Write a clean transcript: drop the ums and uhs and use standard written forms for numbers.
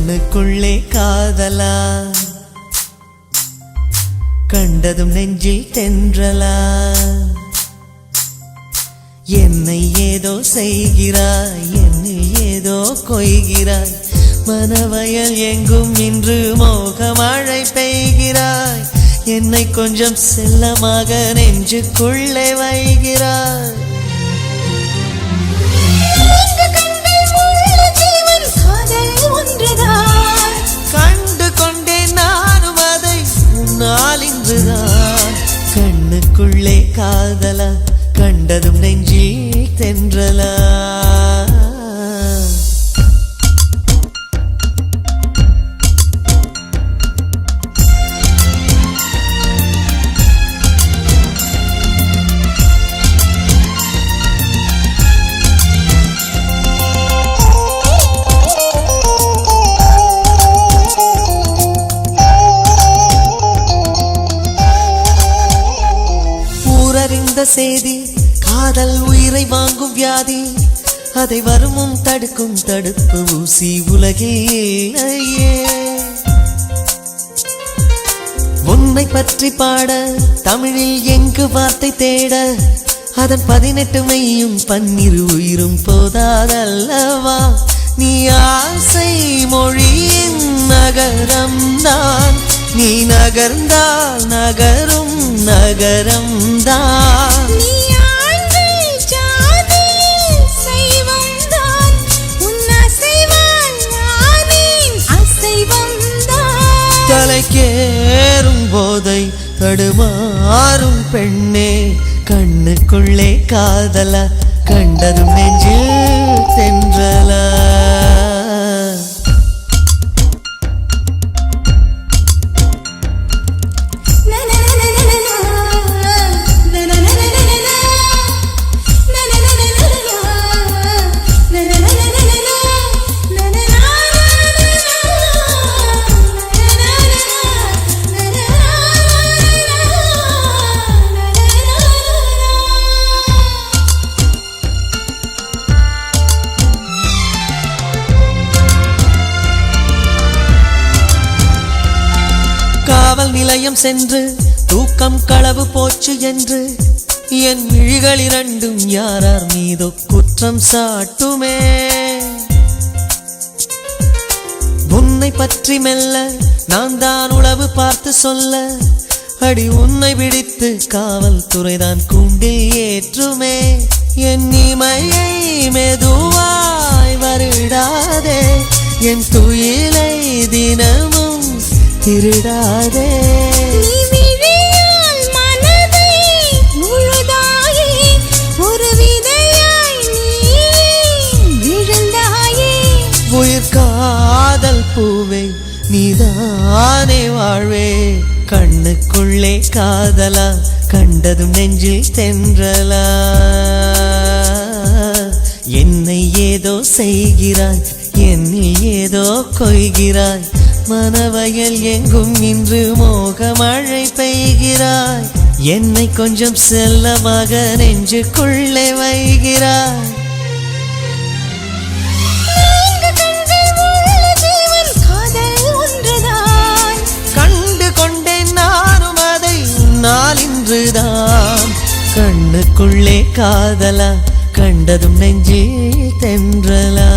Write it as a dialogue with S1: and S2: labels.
S1: கண்ணுக்குள்ளே காதலா, கண்டதும் நெஞ்சில் தென்றலா. என்னை ஏதோ செய்கிறாய், என்னில் ஏதோ கொய்கிறாய். மனவயல் எங்கும் இன்று மோகமழை பெய்கிறாய். என்னை கொஞ்சம் செல்லமாக நெஞ்சுக்குள்ளே வைகிறாய். கண்டு கொண்டேன் நானும் அதை உன்னால் இன்றுதான். கண்ணுக்குள்ளே காதலா, கண்டதும் நெஞ்சில் தென்றலா. அறிந்த செய்தி காதல் உயிரை வாங்கும் வியாதி. அதை வருமும் தடுக்கும் தடுப்பு ஊசி உலகிலேயே. உன்னை பற்றி பாட தமிழில் எங்கு வார்த்தை தேட. அதன் 18 மையும் 12 உயிரும் போதாதல்லவா. நீ ஆசை மொழியின் நகரம் தான். நீ நகர்ந்தால் நகரும் நகரம் தான். தலைக்கேறும் போதை தடுமாறும் பெண்ணே. கண்ணுக்குள்ளே காதலா, கண்டதும் நெஞ்சில் தென்றலா. காவல் நிலையம் சென்று தூக்கம் களவு போச்சு என்று என் விழிகள் இரண்டும் யாரார் மீதோ குற்றம் சாட்டுமே. உன்னை பற்றி மெல்ல நான் தான் உளவு பார்த்து சொல்ல. அடி உன்னை பிடித்து காவல்துறைதான் கூண்டில் ஏற்றுமே. என் இமையை மெதுவாய் வருடாதே. என் துயிலை தினமும் திருடாதே. உயிர் காதல் பூவே நீதானே வாழ்வே. கண்ணுக்குள்ளே காதலா, கண்டதும் நெஞ்சில் தென்றலா. என்னை ஏதோ செய்கிறாய், என்னில் ஏதோ கொய்கிறாய். மனவயல் எங்கும் இன்று மோகமழை பெய்கிறாய். என்னை கொஞ்சம் செல்லமாக நெஞ்சுக்குள்ளே வைகிறாய். கண்டு கொண்டேன் நானும் அதை உன்னால் இன்றுதான். கண்ணுக்குள்ளே காதலா, கண்டதும் நெஞ்சில் தென்றலா.